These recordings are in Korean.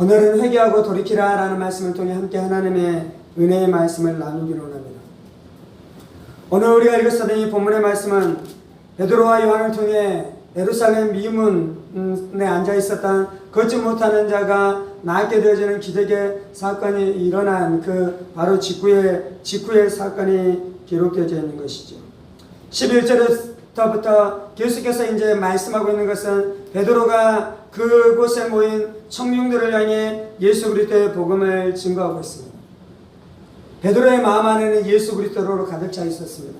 오늘은 회개하고 돌이키라 라는 말씀을 통해 함께 하나님의 은혜의 말씀을 나누기로 합니다. 오늘 우리가 읽었던 이 본문의 말씀은 베드로와 요한을 통해 예루살렘 미문에 앉아 있었던 걷지 못하는 자가 낫게 되어지는 기적의 사건이 일어난 그 바로 직후의 사건이 기록되어져 있는 것이죠. 11절부터 계속해서 이제 말씀하고 있는 것은 베드로가 그곳에 모인 청중들을 향해 예수 그리스도의 복음을 증거하고 있습니다. 베드로의 마음 안에는 예수 그리스도로 가득 차 있었습니다.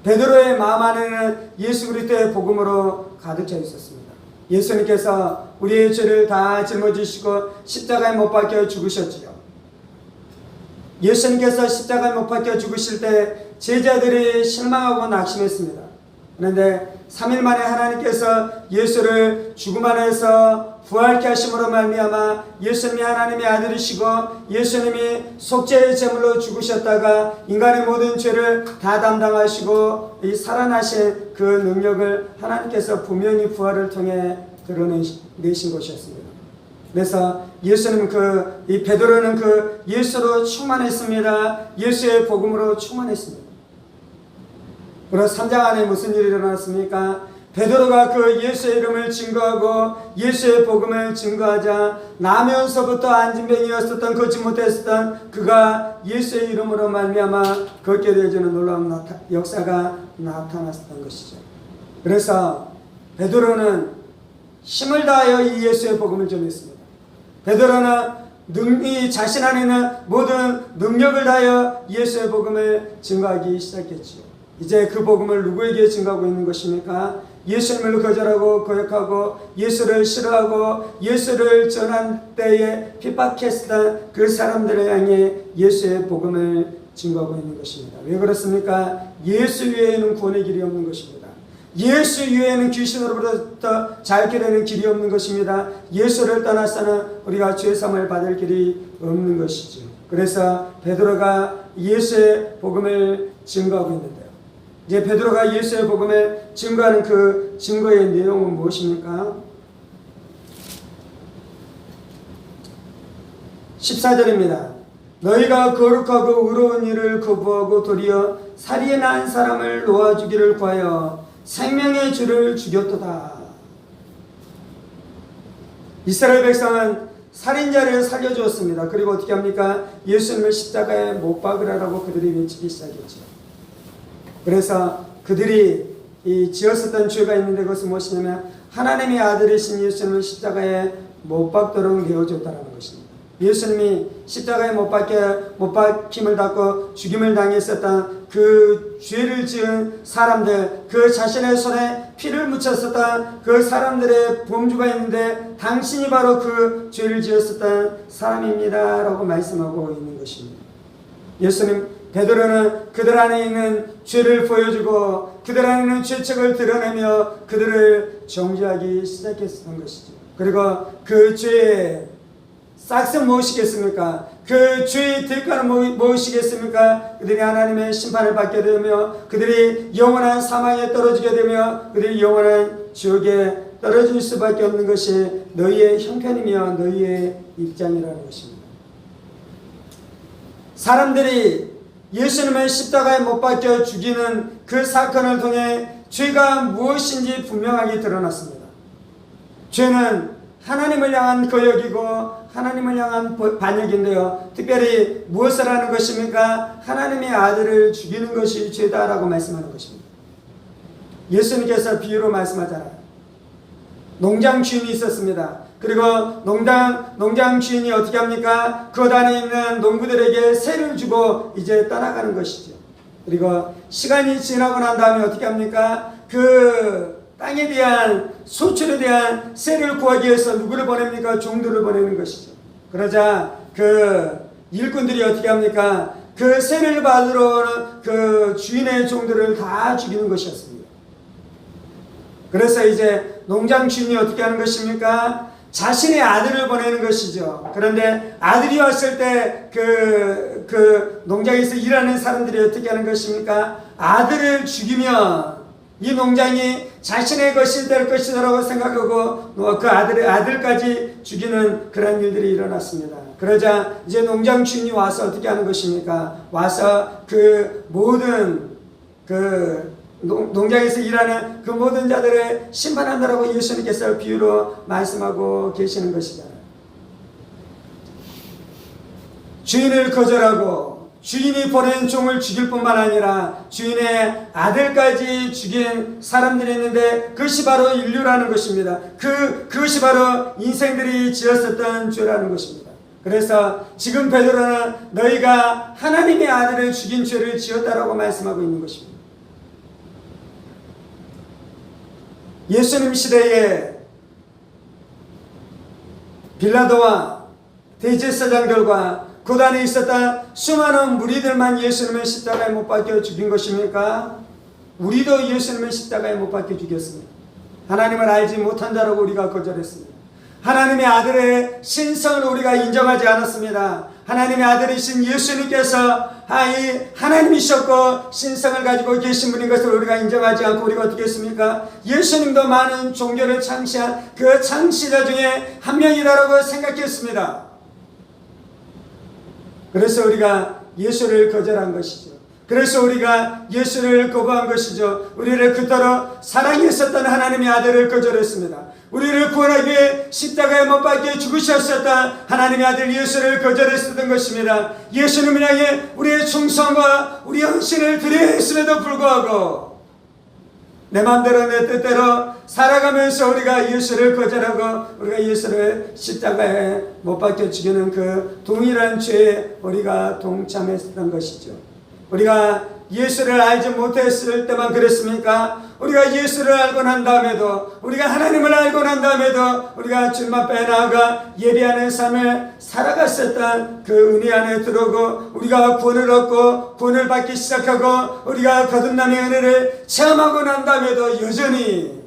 베드로의 마음 안에는 예수 그리스도의 복음으로 가득 차 있었습니다. 예수님께서 우리의 죄를 다 짊어지시고 십자가에 못 박혀 죽으셨지요. 예수님께서 십자가에 못 박혀 죽으실 때 제자들이 실망하고 낙심했습니다. 그런데 3일 만에 하나님께서 예수를 죽음 안에서 부활케 하심으로 말미암아 예수님이 하나님의 아들이시고 예수님이 속죄의 제물로 죽으셨다가 인간의 모든 죄를 다 담당하시고 이 살아나신 그 능력을 하나님께서 분명히 부활을 통해 드러내신 것이었습니다. 그래서 예수님 이 베드로는 그 예수로 충만했습니다. 예수의 복음으로 충만했습니다. 그래서 3장 안에 무슨 일이 일어났습니까? 베드로가 그 예수의 이름을 증거하고 예수의 복음을 증거하자 나면서부터 안진병이었었던 걷지 못했었던 그가 예수의 이름으로 말미암아 걷게 되어지는 놀라운 역사가 나타났었던 것이죠. 그래서 베드로는 힘을 다하여 이 예수의 복음을 전했습니다. 베드로는 이 자신 안에 있는 모든 능력을 다하여 예수의 복음을 증거하기 시작했지요. 이제 그 복음을 누구에게 증거하고 있는 것입니까? 예수님을 거절하고 거역하고 예수를 싫어하고 예수를 전한 때에 핍박했던 그 사람들을 향해 예수의 복음을 증거하고 있는 것입니다. 왜 그렇습니까? 예수 외에는 구원의 길이 없는 것입니다. 예수 외에는 귀신으로부터 자유케 되는 길이 없는 것입니다. 예수를 떠나서는 우리가 죄사함을 받을 길이 없는 것이죠. 그래서 베드로가 예수의 복음을 증거하고 있는데요. 이제 베드로가 예수의 복음을 증거하는 그 증거의 내용은 무엇입니까? 14절입니다. 너희가 거룩하고 의로운 일을 거부하고 도리어 살인에 난 사람을 놓아주기를 구하여 생명의 주를 죽였도다. 이스라엘 백성은 살인자를 살려주었습니다. 그리고 어떻게 합니까? 예수님을 십자가에 못 박으라고 그들이 외치기 시작했죠. 그래서 그들이 지었었던 죄가 있는데 그것은 무엇이냐면 하나님의 아들이신 예수님을 십자가에 못 박도록 내어줬다는 것입니다. 예수님이 십자가에 못 박힘을 받고 죽임을 당했었던 그 죄를 지은 사람들, 그 자신의 손에 피를 묻혔었던 그 사람들의 범주가 있는데 당신이 바로 그 죄를 지었었던 사람입니다 라고 말씀하고 있는 것입니다. 베드로는 그들 안에 있는 죄를 보여주고 그들 안에 있는 죄책을 드러내며 그들을 정죄하기 시작했던 것이죠. 그리고 그 죄의 싹은 무엇이겠습니까? 그 죄의 대가는 무엇이겠습니까? 그들이 하나님의 심판을 받게 되며 그들이 영원한 사망에 떨어지게 되며 그들이 영원한 지옥에 떨어질 수밖에 없는 것이 너희의 형편이며 너희의 입장이라는 것입니다. 사람들이 예수님을 십자가에 못 박혀 죽이는 그 사건을 통해 죄가 무엇인지 분명하게 드러났습니다. 죄는 하나님을 향한 거역이고 하나님을 향한 반역인데요. 특별히 무엇을 하는 것입니까? 하나님의 아들을 죽이는 것이 죄다라고 말씀하는 것입니다. 예수님께서 비유로 말씀하잖아요. 농장 주인이 있었습니다. 그리고 농장 주인이 어떻게 합니까? 그 안에 있는 농부들에게 세를 주고 이제 떠나가는 것이죠. 그리고 시간이 지나고 난 다음에 어떻게 합니까? 그 땅에 대한 소출에 대한 세를 구하기 위해서 누구를 보냅니까? 종들을 보내는 것이죠. 그러자 그 일꾼들이 어떻게 합니까? 그 세를 받으러 오는 그 주인의 종들을 다 죽이는 것이었습니다. 그래서 이제 농장 주인이 어떻게 하는 것입니까? 자신의 아들을 보내는 것이죠. 그런데 아들이 왔을 때 그 농장에서 일하는 사람들이 어떻게 하는 것입니까? 아들을 죽이면 이 농장이 자신의 것이 될 것이라고 생각하고 그 아들까지 죽이는 그런 일들이 일어났습니다. 그러자 이제 농장 주인이 와서 어떻게 하는 것입니까? 와서 그 모든 농장에서 일하는 그 모든 자들을 심판한다라고 예수님께서 비유로 말씀하고 계시는 것이잖아요. 주인을 거절하고 주인이 보낸 종을 죽일 뿐만 아니라 주인의 아들까지 죽인 사람들이 있는데 그것이 바로 인류라는 것입니다. 그것이 바로 인생들이 지었었던 죄라는 것입니다. 그래서 지금 베드로는 너희가 하나님의 아들을 죽인 죄를 지었다라고 말씀하고 있는 것입니다. 예수님 시대에 빌라도와 대제사장들과 그 안에 있었던 수많은 무리들만 예수님의 십자가에 못 박혀 죽인 것입니까? 우리도 예수님의 십자가에 못 박혀 죽였습니다. 하나님을 알지 못한 자라고 우리가 거절했습니다. 하나님의 아들의 신성을 우리가 인정하지 않았습니다. 하나님의 아들이신 예수님께서 하나님이셨고 신성을 가지고 계신 분인 것을 우리가 인정하지 않고 우리가 어떻게 했습니까? 예수님도 많은 종교를 창시한 그 창시자 중에 한 명이라고 생각했습니다. 그래서 우리가 예수를 거절한 것이죠. 그래서 우리가 예수를 거부한 것이죠. 우리를 그토록 사랑했었던 하나님의 아들을 거절했습니다. 우리를 구원하기 위해 십자가에 못 박혀 죽으셨었던 하나님의 아들 예수를 거절했었던 것입니다. 예수님을 향해 우리의 충성과 우리의 헌신을 드려야 했음에도 불구하고 내 마음대로 내 뜻대로 살아가면서 우리가 예수를 거절하고 우리가 예수를 십자가에 못 박혀 죽이는 그 동일한 죄에 우리가 동참했던 것이죠. 우리가 예수를 알지 못했을 때만 그랬습니까? 우리가 예수를 알고 난 다음에도 우리가 하나님을 알고 난 다음에도 우리가 주님 앞에 나아가 예배하는 삶을 살아갔었던 그 은혜 안에 들어오고 우리가 구원을 얻고 구원을 받기 시작하고 우리가 거듭남의 은혜를 체험하고 난 다음에도 여전히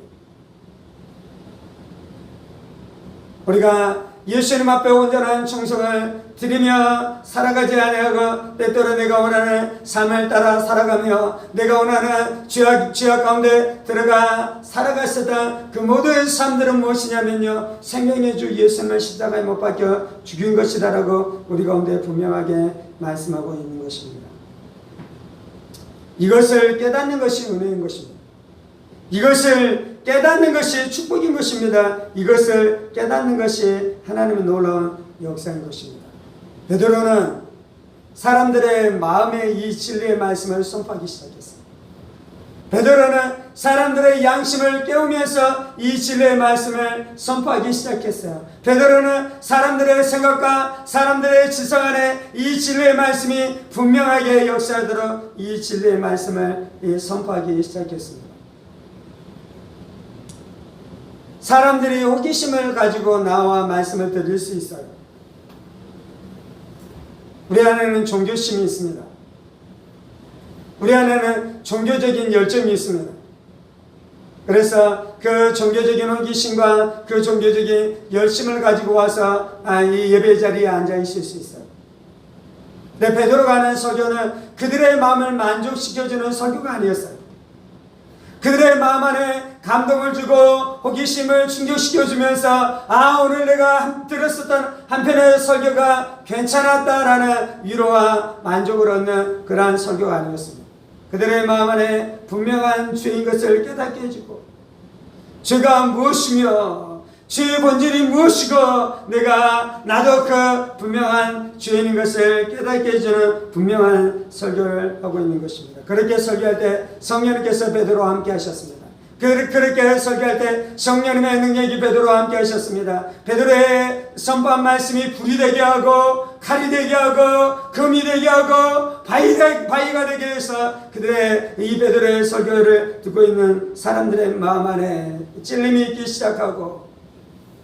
우리가 예수님 앞에 온전한 충성을 드리며 살아가지 아니하고 때때로 내가 원하는 삶을 따라 살아가며 내가 원하는 죄악 가운데 들어가 살아갔었던 그 모든 삶들은 무엇이냐면요, 생명의 주 예수님을 십자가에 못 박혀 죽인 것이다라고 우리 가운데 분명하게 말씀하고 있는 것입니다. 이것을 깨닫는 것이 은혜인 것입니다. 이것을 깨닫는 것이 축복인 것입니다. 이것을 깨닫는 것이 하나님의 놀라운 역사인 것입니다. 베드로는 사람들의 마음에 이 진리의 말씀을 선포하기 시작했어요. 베드로는 사람들의 양심을 깨우면서 이 진리의 말씀을 선포하기 시작했어요. 베드로는 사람들의 생각과 사람들의 지성 안에 이 진리의 말씀이 분명하게 역사하도록 이 진리의 말씀을 선포하기 시작했습니다. 사람들이 호기심을 가지고 나와 말씀을 들을 수 있어요. 우리 안에는 종교심이 있습니다. 우리 안에는 종교적인 열정이 있습니다. 그래서 그 종교적인 호기심과 그 종교적인 열심을 가지고 와서 이 예배 자리에 앉아 있을 수 있어요. 근데 베드로가 하는 설교는 그들의 마음을 만족시켜주는 설교가 아니었어요. 그들의 마음 안에 감동을 주고 호기심을 충족시켜주면서 오늘 내가 들었었던 한편의 설교가 괜찮았다라는 위로와 만족을 얻는 그러한 설교가 아니었습니다. 그들의 마음 안에 분명한 죄인 것을 깨닫게 해주고 죄가 무엇이며 죄의 본질이 무엇이고 나도 그 분명한 죄인인 것을 깨닫게 해주는 분명한 설교를 하고 있는 것입니다. 그렇게 설교할 때 성령님께서 베드로와 함께 하셨습니다. 그렇게 설교할 때 성령님의 능력이 베드로와 함께 하셨습니다. 베드로의 선포한 말씀이 불이 되게 하고 칼이 되게 하고 금이 되게 하고 바위가 되게 해서 그들의 이 베드로의 설교를 듣고 있는 사람들의 마음 안에 찔림이 있기 시작하고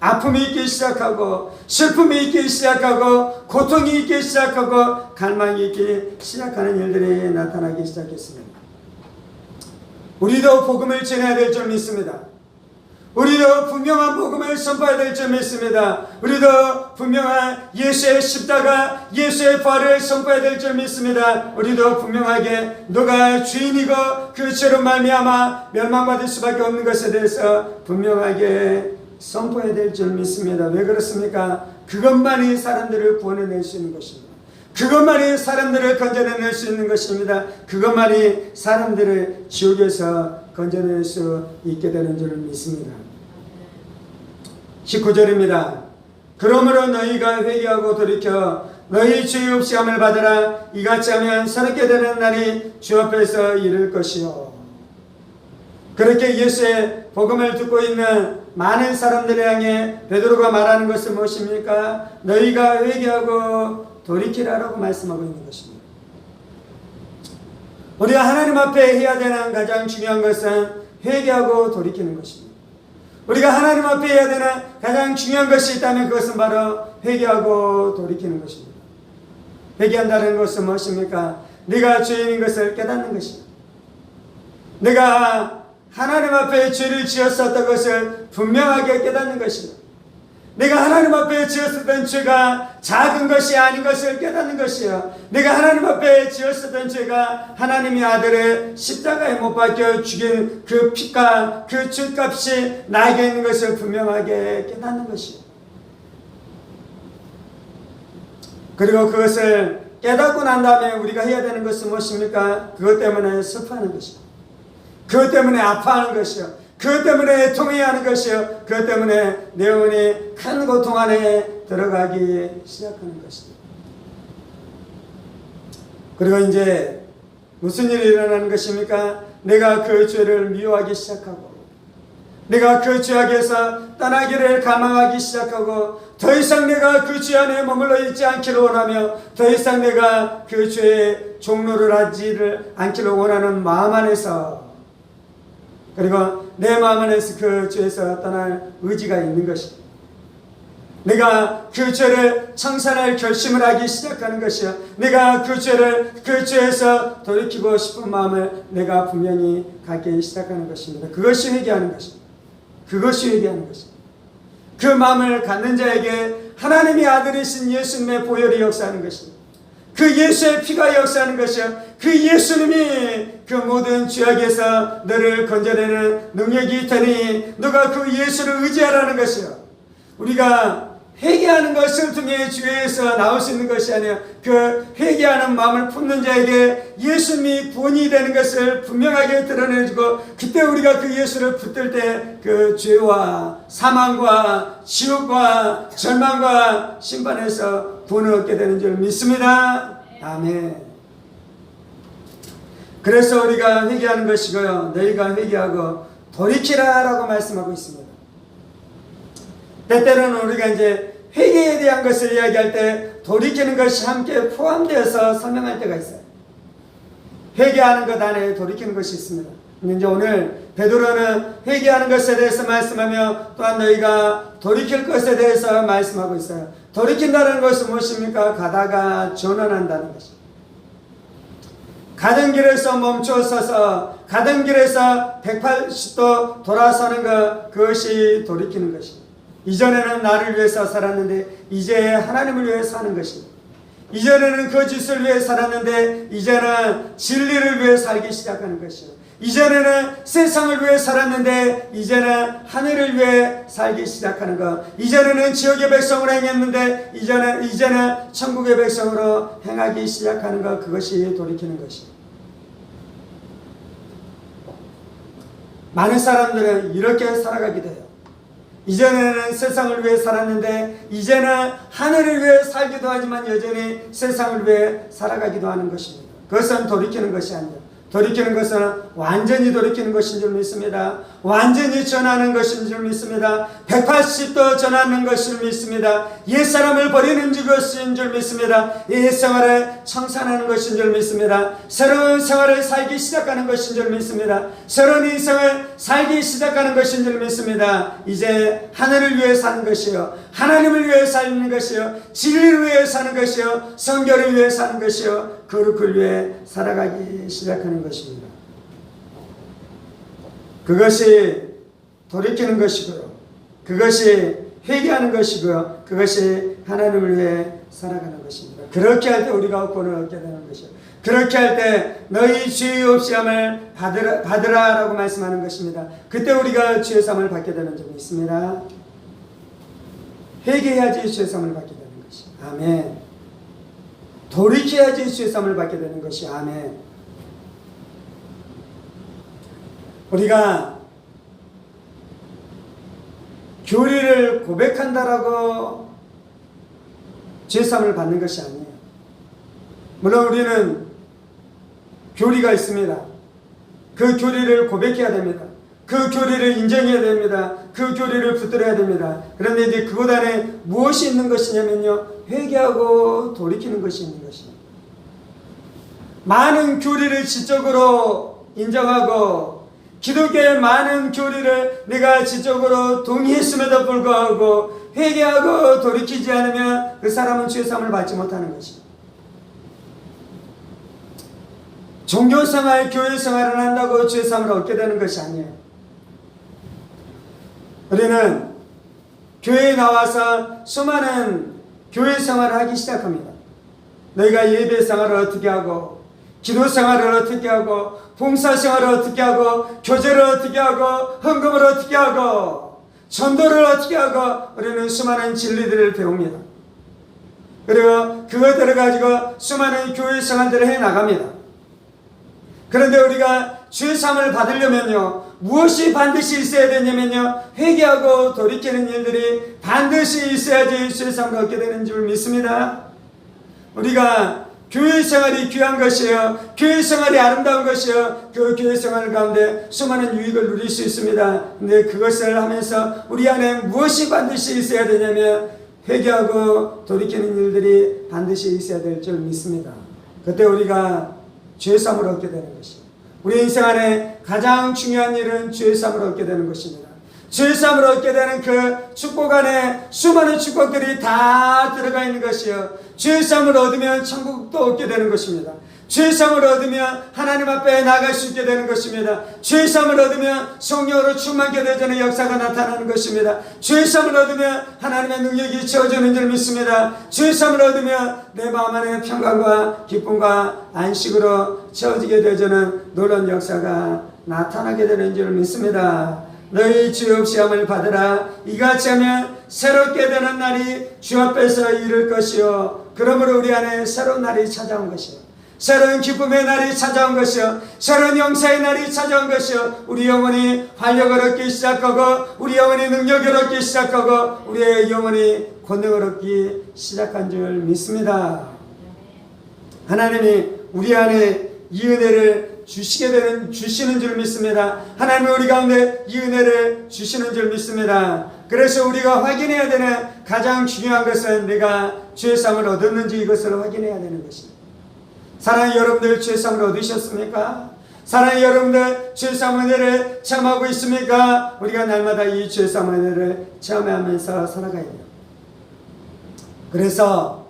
아픔이 있기 시작하고 슬픔이 있기 시작하고 고통이 있기 시작하고 갈망이 있기 시작하는 일들이 나타나기 시작했습니다. 우리도 복음을 전해야 될 줄 믿습니다. 우리도 분명한 복음을 선포해야 될 줄 믿습니다. 우리도 분명한 예수의 십자가, 예수의 부활을 선포해야 될 줄 믿습니다. 우리도 분명하게 누가 주인이고 그 죄로 말미암아 멸망받을 수밖에 없는 것에 대해서 분명하게 선포해야 될 줄 믿습니다. 왜 그렇습니까? 그것만이 사람들을 구원해낼 수 있는 것입니다. 그것만이 사람들을 건져낼 수 있는 것입니다. 그것만이 사람들을 지옥에서 건져낼 수 있게 되는 줄 믿습니다. 19절입니다. 그러므로 너희가 회개하고 돌이켜 너희 죄의 없이함을 받으라. 이같이 하면 새롭게 되는 날이 주 앞에서 이를 것이요. 그렇게 예수의 복음을 듣고 있는 많은 사람들을 향해 베드로가 말하는 것은 무엇입니까? 너희가 회개하고 돌이키라라고 말씀하고 있는 것입니다. 우리가 하나님 앞에 해야 되는 가장 중요한 것은 회개하고 돌이키는 것입니다. 우리가 하나님 앞에 해야 되는 가장 중요한 것이 있다면 그것은 바로 회개하고 돌이키는 것입니다. 회개한다는 것은 무엇입니까? 네가 죄인인 것을 깨닫는 것입니다. 내가 하나님 앞에 죄를 지었었던 것을 분명하게 깨닫는 것입니다. 내가 하나님 앞에 지었었던 죄가 작은 것이 아닌 것을 깨닫는 것이요. 내가 하나님 앞에 지었었던 죄가 하나님의 아들을 십자가에 못 박혀 죽인 그 피가 그 죄값이 나에게 있는 것을 분명하게 깨닫는 것이요. 그리고 그것을 깨닫고 난 다음에 우리가 해야 되는 것은 무엇입니까? 그것 때문에 슬퍼하는 것이요. 그것 때문에 아파하는 것이요. 그것 때문에 통회하는 것이요. 그것 때문에 내 영혼이 큰 고통 안에 들어가기 시작하는 것입니다. 그리고 이제 무슨 일이 일어나는 것입니까? 내가 그 죄를 미워하기 시작하고 내가 그 죄악에서 떠나기를 갈망하기 시작하고 더 이상 내가 그 죄 안에 머물러 있지 않기를 원하며 더 이상 내가 그 죄의 종로를 하지를 않기를 원하는 마음 안에서 그리고 내 마음 안에서 그 죄에서 떠날 의지가 있는 것입니다. 내가 그 죄를 청산할 결심을 하기 시작하는 것이요. 내가 그 죄에서 돌이키고 싶은 마음을 내가 분명히 갖기 시작하는 것입니다. 그것이 회개하는 것입니다. 그것이 회개하는 것입니다. 그 마음을 갖는 자에게 하나님의 아들이신 예수님의 보혈이 역사하는 것입니다. 그 예수의 피가 역사하는 것이요. 그 예수님이 그 모든 죄악에서 너를 건져내는 능력이 있다니 너가 그 예수를 의지하라는 것이요. 우리가 회개하는 것을 통해 죄에서 나올 수 있는 것이 아니라 그 회개하는 마음을 품는 자에게 예수님이 구원이 되는 것을 분명하게 드러내주고 그때 우리가 그 예수를 붙들 때 그 죄와 사망과 지옥과 절망과 심판에서 구원을 얻게 되는 줄 믿습니다. 아멘. 그래서 우리가 회개하는 것이고요. 너희가 회개하고 돌이키라 라고 말씀하고 있습니다. 때때로는 우리가 이제 회개에 대한 것을 이야기할 때 돌이키는 것이 함께 포함되어서 설명할 때가 있어요. 회개하는 것 안에 돌이키는 것이 있습니다. 이제 오늘 베드로는 회개하는 것에 대해서 말씀하며 또한 너희가 돌이킬 것에 대해서 말씀하고 있어요. 돌이킨다는 것은 무엇입니까? 가다가 전환한다는 것입니다. 가던 길에서 멈춰서서 가던 길에서 180도 돌아서는 것, 그것이 돌이키는 것입니다. 이전에는 나를 위해서 살았는데 이제 하나님을 위해 사는 것입니다. 이전에는 거짓을 위해 살았는데 이제는 진리를 위해 살기 시작하는 것이요. 이전에는 세상을 위해 살았는데 이제는 하늘을 위해 살기 시작하는 것. 이전에는 지옥의 백성으로 행했는데 이제는 천국의 백성으로 행하기 시작하는 것. 그것이 돌이키는 것이요. 많은 사람들은 이렇게 살아가기도 해요. 이전에는 세상을 위해 살았는데 이제는 하늘을 위해 살기도 하지만 여전히 세상을 위해 살아가기도 하는 것입니다. 그것은 돌이키는 것이 아니에요. 돌이키는 것은 완전히 돌이키는 것인 줄 믿습니다. 완전히 전하는 것인 줄 믿습니다. 180도 전하는 것을 믿습니다. 옛사람을 버리는 것인 줄 믿습니다. 옛생활을 청산하는 것인 줄 믿습니다. 새로운 생활을 살기 시작하는 것인 줄 믿습니다. 새로운 인생을 살기 시작하는 것인 줄 믿습니다. 이제 하늘을 위해 사는 것이요, 하나님을 위해 사는 것이요, 진리를 위해 사는 것이요, 성결을 위해 사는 것이요, 거룩을 위해 살아가기 시작하는 것입니다. 그것이 돌이키는 것이고요. 그것이 회개하는 것이고요. 그것이 하나님을 위해 살아가는 것입니다. 그렇게 할 때 우리가 구원을 얻게 되는 것이요. 그렇게 할 때 너희 죄 없이 함을 받으라라고 말씀하는 것입니다. 그때 우리가 죄 사함을 받게 되는 점이 있습니다. 회개해야지 죄 사함을 받게 되는 것이. 아멘. 돌이켜야지 죄 사함을 받게 되는 것이. 아멘. 우리가 교리를 고백한다라고 죄 사함을 받는 것이 아니에요. 물론 우리는 교리가 있습니다. 그 교리를 고백해야 됩니다. 그 교리를 인정해야 됩니다. 그 교리를 붙들어야 됩니다. 그런데 이제 그것 안에 무엇이 있는 것이냐면요, 회개하고 돌이키는 것이 있는 것입니다. 많은 교리를 지적으로 인정하고 기독교의 많은 교리를 내가 지적으로 동의했음에도 불구하고 회개하고 돌이키지 않으면 그 사람은 죄 사함을 받지 못하는 것입니다. 종교생활, 교회생활을 한다고 죄 사함을 얻게 되는 것이 아니에요. 우리는 교회에 나와서 수많은 교회생활을 하기 시작합니다. 너희가 예배생활을 어떻게 하고, 기도생활을 어떻게 하고, 봉사생활을 어떻게 하고, 교제를 어떻게 하고, 헌금을 어떻게 하고, 전도를 어떻게 하고, 우리는 수많은 진리들을 배웁니다. 그리고 그것들을 가지고 수많은 교회생활들을 해나갑니다. 그런데 우리가 죄 사함을 받으려면요, 무엇이 반드시 있어야 되냐면요, 회개하고 돌이키는 일들이 반드시 있어야지 죄 사함을 얻게 되는 줄 믿습니다. 우리가 교회 생활이 귀한 것이에요. 교회 생활이 아름다운 것이에요. 그 교회 생활 가운데 수많은 유익을 누릴 수 있습니다. 근데 그것을 하면서 우리 안에 무엇이 반드시 있어야 되냐면 회개하고 돌이키는 일들이 반드시 있어야 될 줄 믿습니다. 그때 우리가 죄 사함을 얻게 되는 것입니다. 우리 인생 안에 가장 중요한 일은 죄 사함을 얻게 되는 것입니다. 죄 사함을 얻게 되는 그 축복 안에 수많은 축복들이 다 들어가 있는 것이요, 죄 사함을 얻으면 천국도 얻게 되는 것입니다. 죄 사함을 얻으면 하나님 앞에 나갈 수 있게 되는 것입니다. 죄 사함을 얻으면 성령으로 충만케 되는 역사가 나타나는 것입니다. 죄 사함을 얻으면 하나님의 능력이 채워지는 줄 믿습니다. 죄 사함을 얻으면 내 마음 안에 평강과 기쁨과 안식으로 채워지게 되는 놀라운 역사가 나타나게 되는 줄 믿습니다. 너희 죄 없이 함을 받으라. 이같이 하면 새롭게 되는 날이 주 앞에서 이를 것이요, 그러므로 우리 안에 새로운 날이 찾아온 것이요, 새로운 기쁨의 날이 찾아온 것이요, 새로운 용서의 날이 찾아온 것이요, 우리 영혼이 활력을 얻기 시작하고, 우리 영혼이 능력을 얻기 시작하고, 우리의 영혼이 권능을 얻기 시작한 줄 믿습니다. 하나님이 우리 안에 이 은혜를 주시는 줄 믿습니다. 하나님은 우리 가운데 이 은혜를 주시는 줄 믿습니다. 그래서 우리가 확인해야 되는 가장 중요한 것은 내가 죄 사함을 얻었는지 이것을 확인해야 되는 것입니다. 사랑하는 여러분들, 죄 사함을 얻으셨습니까? 사랑하는 여러분들, 죄 사함 은혜를 체험하고 있습니까? 우리가 날마다 이 죄 사함 은혜를 체험하면서 살아가야 돼요. 그래서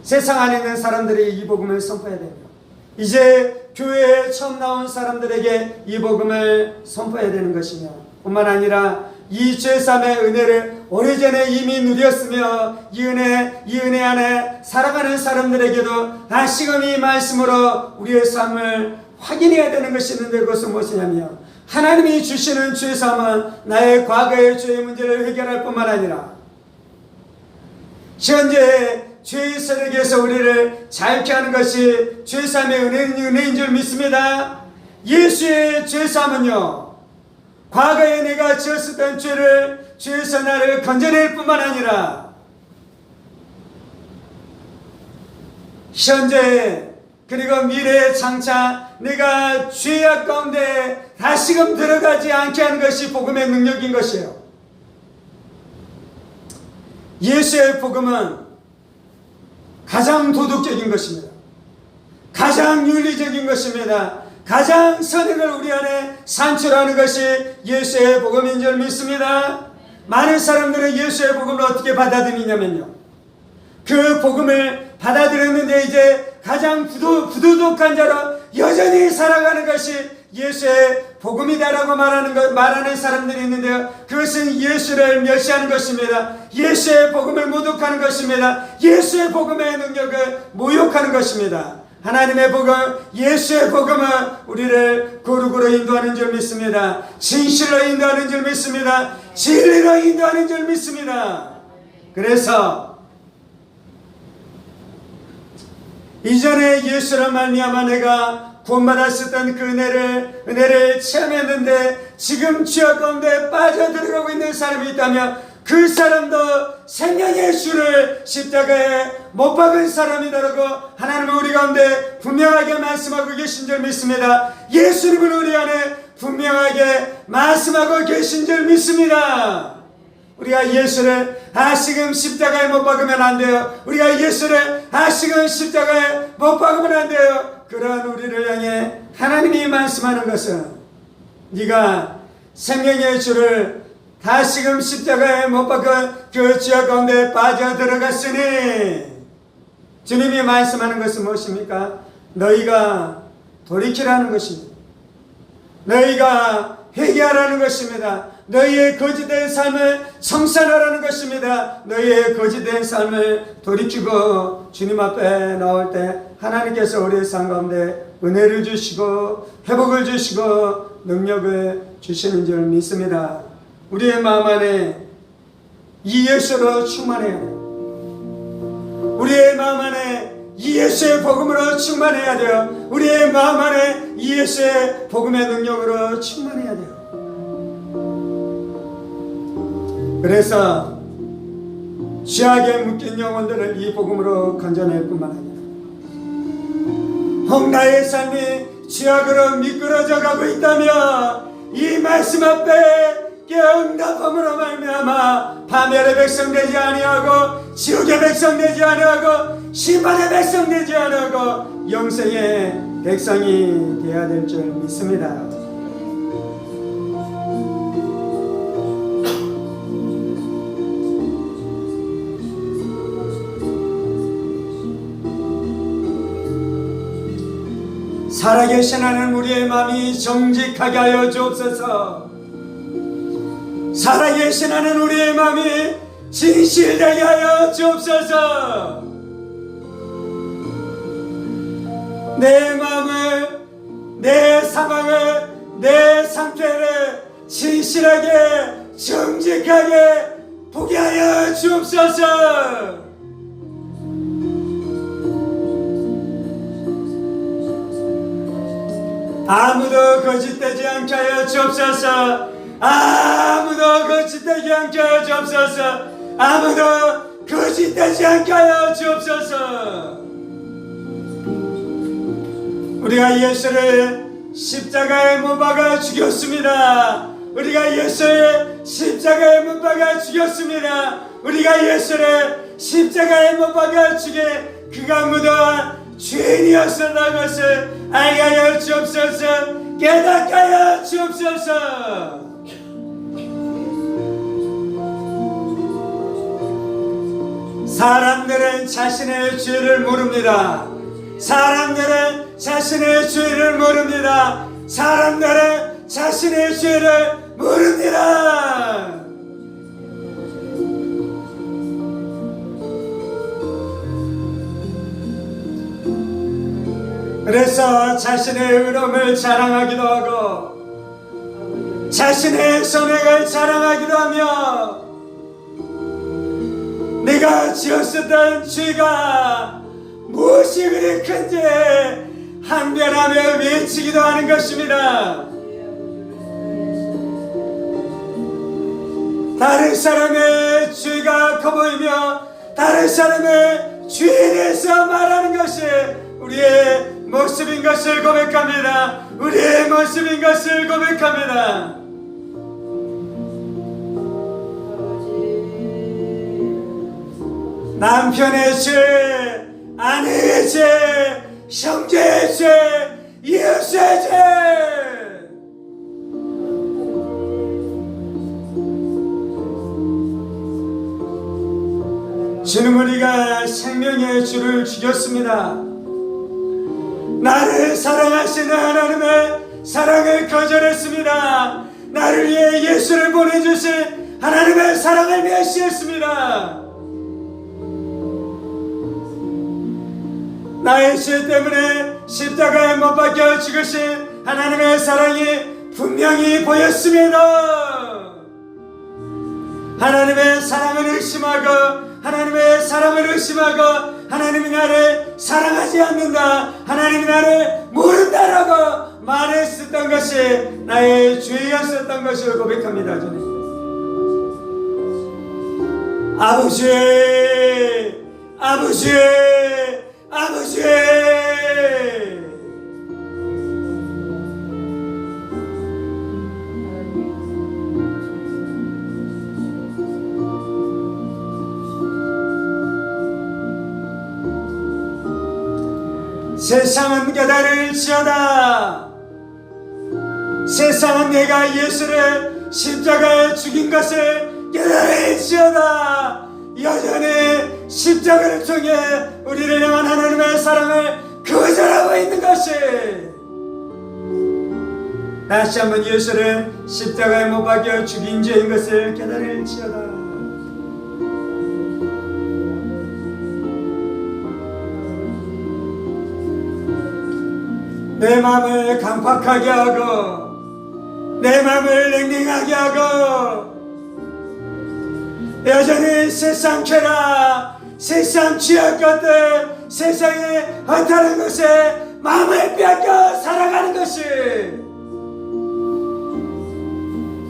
세상 안에 있는 사람들이 이 복음을 선포해야 됩니다. 이제 교회에 처음 나온 사람들에게 이 복음을 선포해야 되는 것이며, 뿐만 아니라 이 죄사함의 은혜를 오래전에 이미 누렸으며 이 은혜 안에 살아가는 사람들에게도 다시금 이 말씀으로 우리의 삶을 확인해야 되는 것이 있는데, 그것은 무엇이냐면 하나님이 주시는 죄사함은 나의 과거의 죄의 문제를 해결할 뿐만 아니라 현재 죄의 세력에서 우리를 자유케 하는 것이 죄사함의 은혜인 줄 믿습니다. 예수의 죄사함은요, 과거에 내가 지었었던 죄를 죄에서 나를 건져낼 뿐만 아니라 현재 그리고 미래에 장차 내가 죄악 가운데 다시금 들어가지 않게 하는 것이 복음의 능력인 것이에요. 예수의 복음은 가장 도덕적인 것입니다. 가장 윤리적인 것입니다. 가장 선행을 우리 안에 산출하는 것이 예수의 복음인 줄 믿습니다. 많은 사람들은 예수의 복음을 어떻게 받아들이냐면요, 그 복음을 받아들였는데 이제 가장 부도덕한 자로 여전히 살아가는 것이 예수의 복음이다라고 말하는 사람들이 있는데요. 그것은 예수를 멸시하는 것입니다. 예수의 복음을 모독하는 것입니다. 예수의 복음의 능력을 모욕하는 것입니다. 하나님의 복음, 예수의 복음은 우리를 거룩으로 인도하는 줄 믿습니다. 진실로 인도하는 줄 믿습니다. 진리로 인도하는 줄 믿습니다. 그래서 이전에 예수로 말미암아 내가 구원받았었던 그 은혜를 체험했는데 지금 죄악 가운데 빠져들어가고 있는 사람이 있다면 그 사람도 생명의 주를 십자가에 못 박은 사람이다라고 하나님은 우리 가운데 분명하게 말씀하고 계신 줄 믿습니다. 예수님은 우리 안에 분명하게 말씀하고 계신 줄 믿습니다. 우리가 예수를 다시금 십자가에 못 박으면 안 돼요. 우리가 예수를 다시금 십자가에 못 박으면 안 돼요. 그러한 우리를 향해 하나님이 말씀하는 것은 네가 생명의 주를 다시금 십자가에 못 박은 그 죄악 가운데 빠져들어갔으니 주님이 말씀하는 것은 무엇입니까? 너희가 돌이키라는 것입니다. 너희가 회개하라는 것입니다. 너희의 거짓된 삶을 청산하라는 것입니다. 너희의 거짓된 삶을 돌이키고 주님 앞에 나올 때 하나님께서 우리의 삶 가운데 은혜를 주시고 회복을 주시고 능력을 주시는 줄 믿습니다. 우리의 마음 안에 이 예수로 충만해야 돼요. 우리의 마음 안에 이 예수의 복음으로 충만해야 돼요. 우리의 마음 안에 이 예수의 복음의 능력으로 충만해야 돼요. 그래서 죄악에 묶인 영혼들을 이 복음으로 건져낼 뿐만 아니라 홍나의 삶이 죄악으로 미끄러져 가고 있다면 이 말씀 앞에 응답함으로 말미암아 파멸의 백성 되지 아니하고 지옥의 백성 되지 아니하고 심판의 백성 되지 아니하고 영생의 백성이 되어야 될 줄 믿습니다. 살아계신 하나님 우리의 마음이 정직하게 하여 주옵소서. 살아계신 하나님 우리의 마음이 진실되게 하여 주옵소서. 내 마음을, 내 상황을, 내 상태를 진실하게 정직하게 보게 하여 주옵소서. 아무도 거짓되지 않게 하여 주옵소서. 아무도 거짓되지 않게 하여 주옵소서. 아무도 거짓되지 않게 하여 주옵소서. 우리가 예수를 십자가에 못 박아 죽였습니다. 우리가 예수를 십자가에 못 박아 죽였습니다. 우리가 예수를 십자가에 못 박아 죽게 그가 무도한 죄인이었다는 것을 알게 하여 주옵소서. 깨닫게 하여 주옵소서. 사람들은 자신의 죄를 모릅니다. 사람들은 자신의 죄를 모릅니다. 사람들은 자신의 죄를 모릅니다. 그래서 자신의 의로움을 자랑하기도 하고 자신의 선행을 자랑하기도 하며 내가 지었었던 죄가 무엇이 그리 큰지 항변하며 외치기도 하는 것입니다. 다른 사람의 죄가 커 보이며 다른 사람의 죄에 대해서 말하는 것이 우리의 모습인 것을 고백합니다. 우리의 모습인 것을 고백합니다. 남편의 죄, 아내의 죄, 형제의 죄, 이웃의 죄. 주는 우리가 생명의 주를 죽였습니다. 나를 사랑하시는 하나님의 사랑을 거절했습니다. 나를 위해 예수를 보내주신 하나님의 사랑을 멸시했습니다. 나의 죄 때문에 십자가에 못 박혀 죽으신 하나님의 사랑이 분명히 보였습니다. 하나님의 사랑을 의심하고 하나님의 사랑을 의심하고 하나님이 나를 사랑하지 않는다, 하나님이 나를 모른다라고 말했었던 것이 나의 죄였었던 것을 고백합니다. 저는 아버지, 아버지, 아버지, 세상은 깨달을지어다. 세상은 내가 예수를 십자가에 죽인 것을 깨달을지어다. 여전히 십자가를 통해 우리를 향한 하나님의 사랑을 거절하고 있는 것이, 다시 한번 예수를 십자가에 못 박혀 죽인 죄인 것을 깨달을지어다. 내 마음을 강팍하게 하고 내 마음을 냉랭하게 하고 여전히 세상 쾌락, 세상 취할 것들, 세상의 허탈한 것에 마음을 빼앗겨 살아가는 것이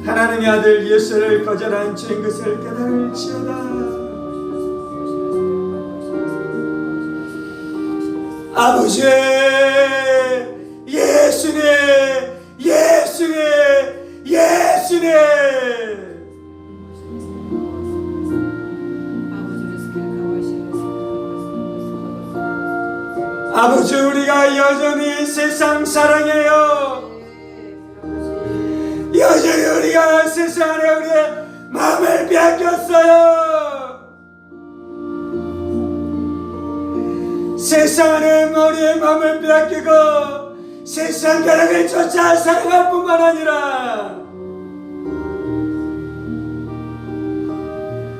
하나님의 아들 예수를 거절한 죄인 것을 깨달을지어다. 아버지, 예수님, 예수님, 예수님. 아버지, 우리가 여전히 세상 사랑해요. 여전히 우리가 세상 안에 우리의 마음을 빼앗겼어요. 세상 안에 우리의 마음을 빼앗기고 세상 벼락을 쫓아 살아갈 뿐만 아니라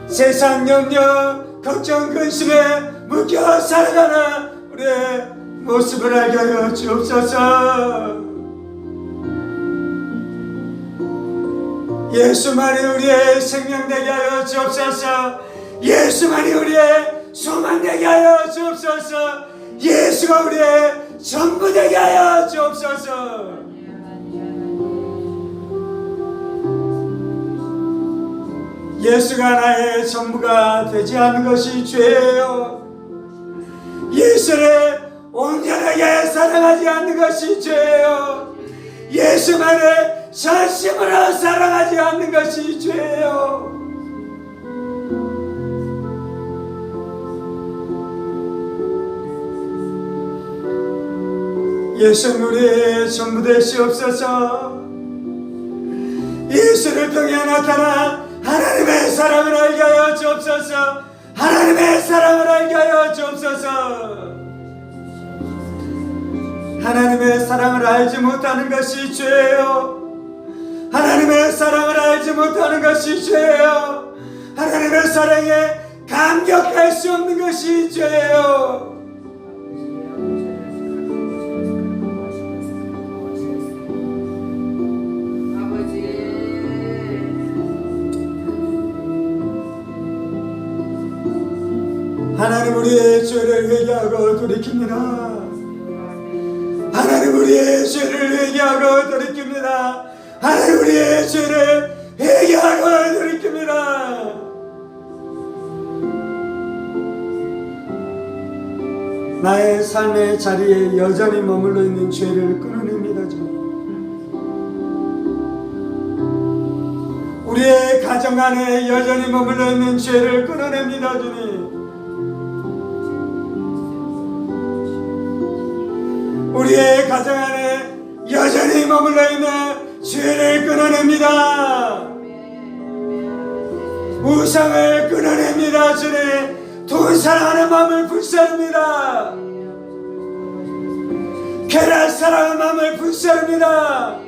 세상 염려, 걱정, 근심에 묶여 살아가는 우리의 모습을 알게 하여 주옵소서. 예수만이 우리의 생명 되게 하여 주옵소서. 예수만이 우리의 소망 되게 하여 주옵소서. 예수가 우리의 전부 되게 하여 주옵소서. 예수가 나의 전부가 되지 않는 것이 죄예요. 예수를 온전하게 사랑하지 않는 것이 죄예요. 예수만을 전심으로 사랑하지 않는 것이 죄예요. 예수는 우리의 전부 되시옵소서. 예수를 통해 나타난 하나님의 사랑을 알게 하여 주옵소서. 하나님의 사랑을 알게 하여 주옵소서. 하나님의 사랑을 알지 못하는 것이 죄예요. 하나님의 사랑을 알지 못하는 것이 죄예요. 하나님의 사랑에 감격할 수 없는 것이 죄예요. 하나님, 우리의 죄를 회개하고 돌이킵니다. 하나님, 우리의 죄를 회개하고 돌이킵니다. 하나님, 우리의 죄를 회개하고 돌이킵니다. 나의 삶의 자리에 여전히 머물러 있는 죄를 끊어냅니다. 주님, 우리의 가정 안에 여전히 머물러 있는 죄를 끊어냅니다. 주님, 우리의 가정 안에 여전히 머물러 있는 죄를 끊어냅니다. 우상을 끊어냅니다. 주님, 돈 사랑하는 마음을 불사릅니다. 괴랄 사랑의 마음을 불사릅니다.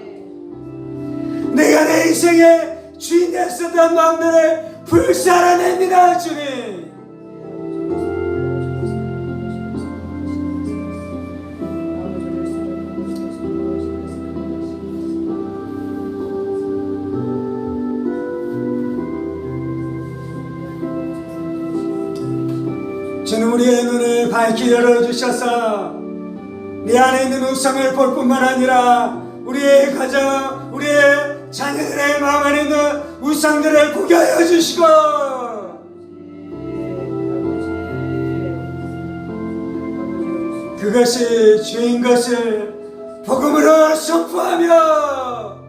내가 내 인생의 주인 됐었던 마음들을 불살아냅니다. 주님, 주는 우리의 눈을 밝게 열어주셔서 내 안에 있는 우상을 볼 뿐만 아니라 우리의 가정, 우리의 자녀들의 마음 안에 있는 우상들을 보게 하여 주시고, 그것이 죄인 것을 복음으로 선포하며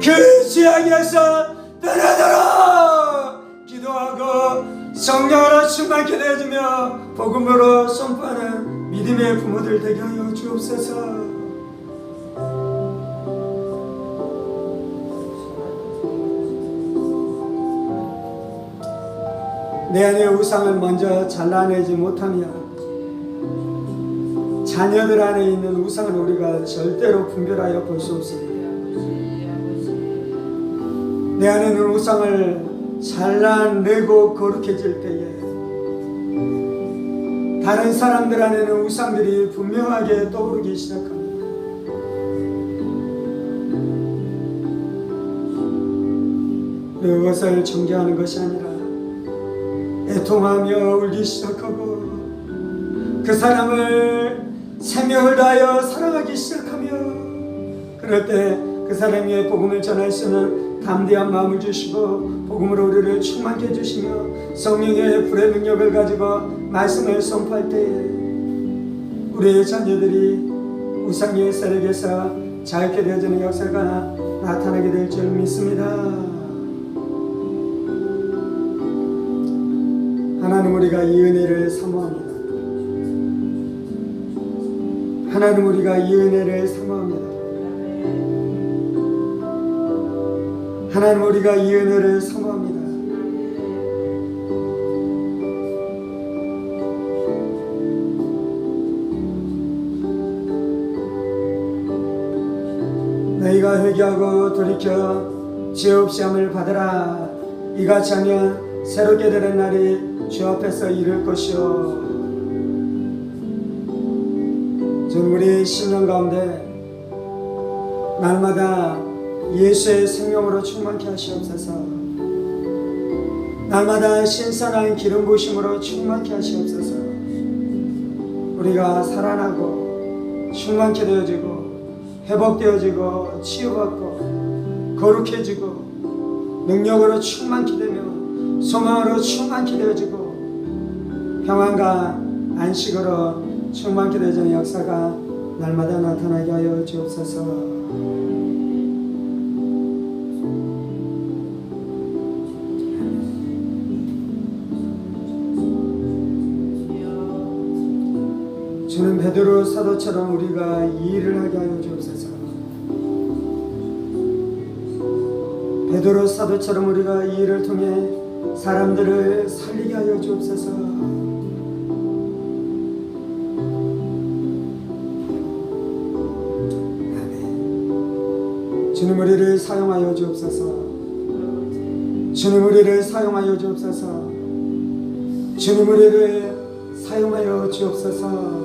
그 죄악에서 떠나도록 기도하고 성령으로 충만케 되어주며 복음으로 선포하는 믿음의 부모들 되게 하여 주옵소서. 내 안의 우상을 먼저 잘라내지 못하며 자녀들 안에 있는 우상을 우리가 절대로 분별하여 볼 수 없습니다. 내 안에 있는 우상을 잘라내고 거룩해질 때에 다른 사람들 안에는 우상들이 분명하게 떠오르기 시작합니다. 그것을 정죄하는 것이 아니라 애통하며 울기 시작하고 그 사람을 생명을 다하여 사랑하기 시작하며, 그럴 때 그 사람에게 복음을 전할 수 있는 담대한 마음을 주시고 복음으로 우리를 충만케 해주시며 성령의 불의 능력을 가지고 말씀을 선포할 때에 우리의 자녀들이 우상의 세력에서 자유케 되어지는 역사가 나타나게 될 줄 믿습니다. 하나님, 우리가 이 은혜를 사모합니다. 하나님, 우리가 이 은혜를 사모합니다. 하나님, 우리가 이 은혜를 사모합니다. 너희가 회개하고 돌이켜 죄 없이 함을 받으라. 이같이 하면 새롭게 되는 날이 주 앞에서 이룰 것이요. 전 우리 신령 가운데 날마다 예수의 생명으로 충만케 하시옵소서. 날마다 신선한 기름 부으심으로 충만케 하시옵소서. 우리가 살아나고 충만케 되어지고 회복되어지고 치유받고 거룩해지고 능력으로 충만케 되며 소망으로 충만케 되어지고 평안과 안식으로 충만케 되어지는 역사가 날마다 나타나게 하여 주옵소서. 주는 베드로 사도처럼 우리가 이 일을 하게 하여 주옵소서. 베드로 사도처럼 우리가 이 일을 통해 사람들을 살리게 하여 주옵소서. 아멘. 주님, 우리를 사용하여 주옵소서. 주님, 우리를 사용하여 주옵소서. 주님, 우리를 사용하여 주옵소서.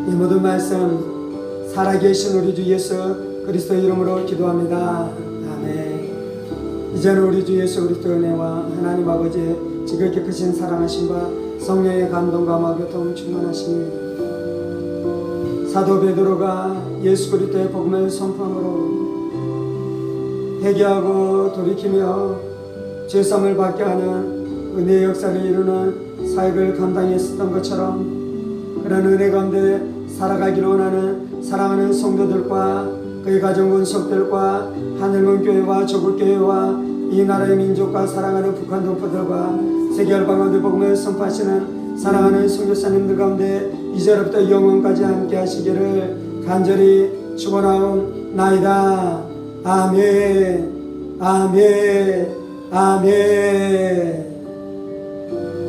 이 모든 말씀 살아계신 우리 주 예수 그리스도 이름으로 기도합니다. 아멘. 이제는 우리 주 예수 그리스도 은혜와 하나님 아버지의 지극히 크신 사랑하심과 성령의 감동과 교통 충만하심이 사도 베드로가 예수 그리스도의 복음을 선포함으로 회개하고 돌이키며 죄사함을 받게 하는 은혜의 역사를 이루는 사역을 감당했었던 것처럼 그런 은혜 가운데 살아가기를 원하는 사랑하는 성도들과 그의 가정 군속들과 하늘문 교회와 조국 교회와 이 나라의 민족과 사랑하는 북한 동포들과 세계 열방원들 복음을 선포하시는 사랑하는 선교사님들 가운데 이제로부터 영원까지 함께 하시기를 간절히 축원하옵나이다. 아멘. 아멘. 아멘.